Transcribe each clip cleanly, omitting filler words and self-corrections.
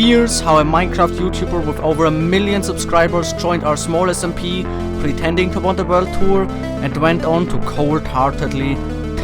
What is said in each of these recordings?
Here's how a Minecraft YouTuber with over 1 million subscribers joined our small SMP, pretending to want a world tour, and went on to cold-heartedly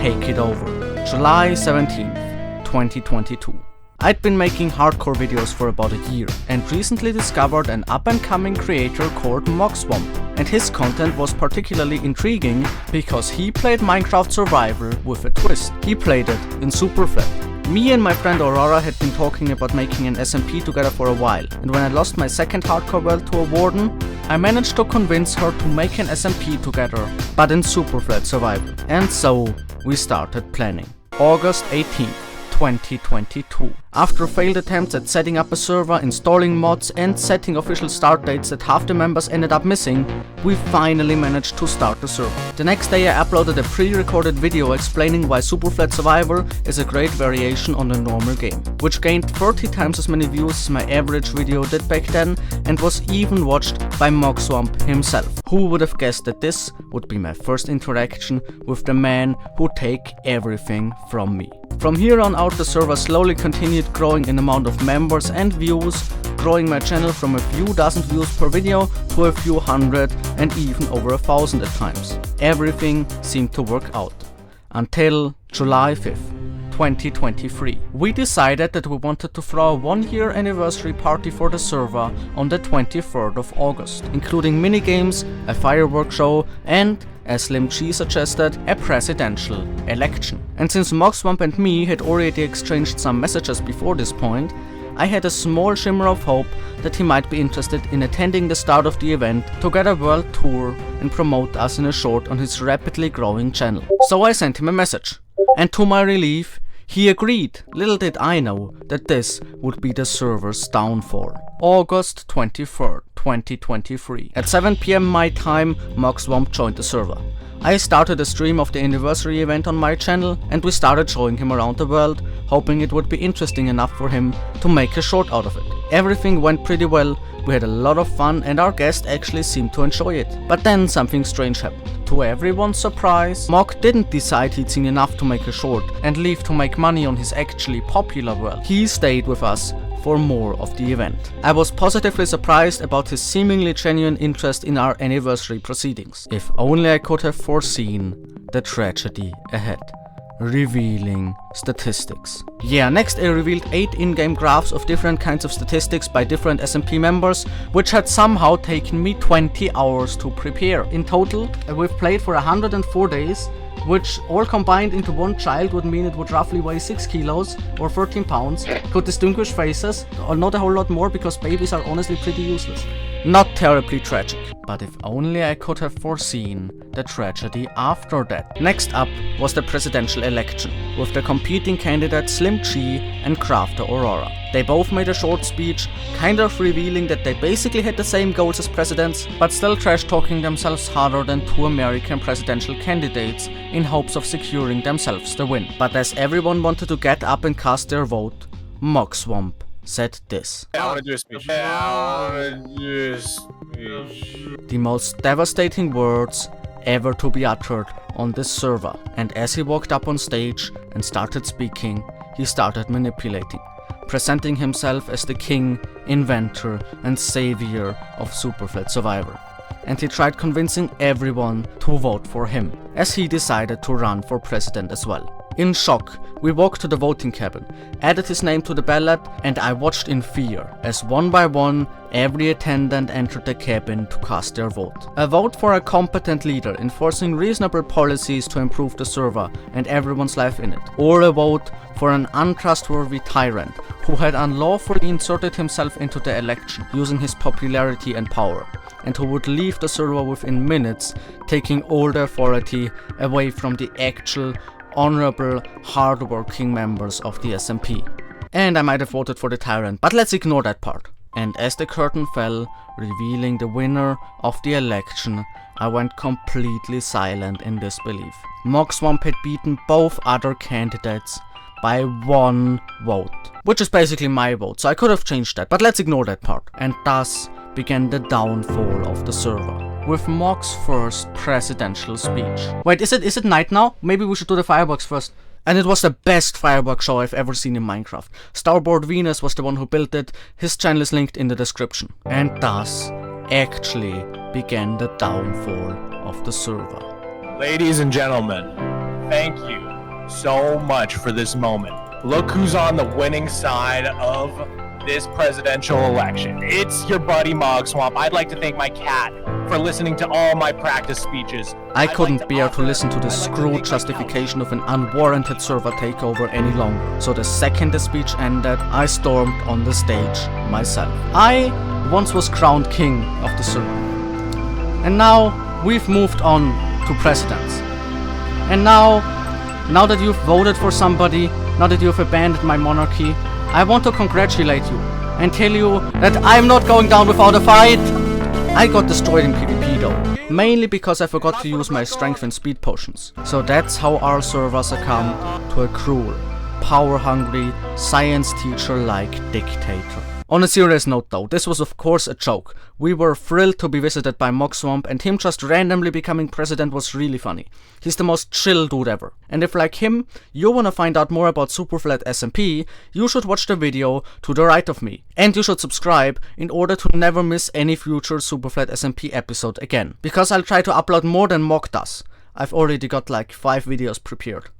take it over. July 17th, 2022. I'd been making hardcore videos for about a year and recently discovered an up-and-coming creator called Mogswamp, and his content was particularly intriguing because he played Minecraft Survival with a twist. He played it in Superflat. Me and my friend Aurora had been talking about making an SMP together for a while, and when I lost my second hardcore world tour warden, I managed to convince her to make an SMP together, but in Superflat Survival. And so we started planning. August 18th. 2022. After failed attempts at setting up a server, installing mods and setting official start dates that half the members ended up missing, we finally managed to start the server. The next day I uploaded a pre-recorded video explaining why Superflat Survivor is a great variation on a normal game, which gained 30 times as many views as my average video did back then and was even watched by Mogswamp himself. Who would have guessed that this would be my first interaction with the man who'd take everything from me. From here on out, the server slowly continued growing in amount of members and views, growing my channel from a few dozen views per video to a few hundred and even over 1,000 at times. Everything seemed to work out. Until July 5th, 2023. We decided that we wanted to throw a 1-year anniversary party for the server on the 23rd of August, including minigames, a fireworks show, and, as Slim G suggested, a presidential election. And since Mogswamp and me had already exchanged some messages before this point, I had a small shimmer of hope that he might be interested in attending the start of the event to get a world tour and promote us in a short on his rapidly growing channel. So I sent him a message, and to my relief, he agreed. Little did I know that this would be the server's downfall. August 23rd, 2023. At 7 PM my time, Mogswamp joined the server. I started a stream of the anniversary event on my channel, and we started showing him around the world, hoping it would be interesting enough for him to make a short out of it. Everything went pretty well, we had a lot of fun and our guest actually seemed to enjoy it. But then something strange happened. To everyone's surprise, Mog didn't decide he'd seen enough to make a short and leave to make money on his actually popular world. He stayed with us for more of the event. I was positively surprised about his seemingly genuine interest in our anniversary proceedings. If only I could have foreseen the tragedy ahead. Revealing statistics. Yeah, next I revealed 8 in-game graphs of different kinds of statistics by different SMP members, which had somehow taken me 20 hours to prepare. In total, we've played for 104 days, which all combined into one child would mean it would roughly weigh 6 kilos or 13 pounds, could distinguish faces, or not a whole lot more because babies are honestly pretty useless. Not terribly tragic, but if only I could have foreseen the tragedy after that. Next up was the presidential election, with the competing candidates Slim G and Crafter Aurora. They both made a short speech, kind of revealing that they basically had the same goals as presidents, but still trash-talking themselves harder than 2 American presidential candidates in hopes of securing themselves the win. But as everyone wanted to get up and cast their vote, Mogswamp said this. I want to do a speech. I want to do a speech. The most devastating words ever to be uttered on this server. And as he walked up on stage and started speaking, he started manipulating, presenting himself as the king, inventor, and savior of Superflat Survivor. And he tried convincing everyone to vote for him, as he decided to run for president as well. In shock, we walked to the voting cabin, added his name to the ballot, and I watched in fear as one by one every attendant entered the cabin to cast their vote. A vote for a competent leader enforcing reasonable policies to improve the server and everyone's life in it, or a vote for an untrustworthy tyrant who had unlawfully inserted himself into the election using his popularity and power, and who would leave the server within minutes, taking all the authority away from the actual honorable, hard-working members of the SMP. And I might have voted for the tyrant, but let's ignore that part. And as the curtain fell, revealing the winner of the election, I went completely silent in disbelief. Mogswamp had beaten both other candidates by 1 vote, which is basically my vote, so I could have changed that, but let's ignore that part. And thus began the downfall of the server, with Mog's first presidential speech. Wait, is it night now? Maybe we should do the fireworks first. And it was the best fireworks show I've ever seen in Minecraft. Starboard Venus was the one who built it, his channel is linked in the description. And thus actually began the downfall of the server. Ladies and gentlemen, thank you so much for this moment. Look who's on the winning side of this presidential election. It's your buddy Mogswamp. I'd like to thank my cat for listening to all my practice speeches. I couldn't bear to listen to the screwed justification of an unwarranted server takeover any longer. So the second the speech ended, I stormed on the stage myself. I once was crowned king of the server. And now we've moved on to presidents. And now that you've voted for somebody, now that you've abandoned my monarchy, I want to congratulate you and tell you that I'm not going down without a fight. I got destroyed in PvP though, mainly because I forgot to use my strength and speed potions. So that's how our server succumbed to a cruel, power-hungry, science teacher-like dictator. On a serious note though, this was of course a joke. We were thrilled to be visited by Mogswamp, and him just randomly becoming president was really funny. He's the most chill dude ever. And if like him, you wanna find out more about Superflat SMP, you should watch the video to the right of me. And you should subscribe in order to never miss any future Superflat SMP episode again. Because I'll try to upload more than Mog does. I've already got like 5 videos prepared.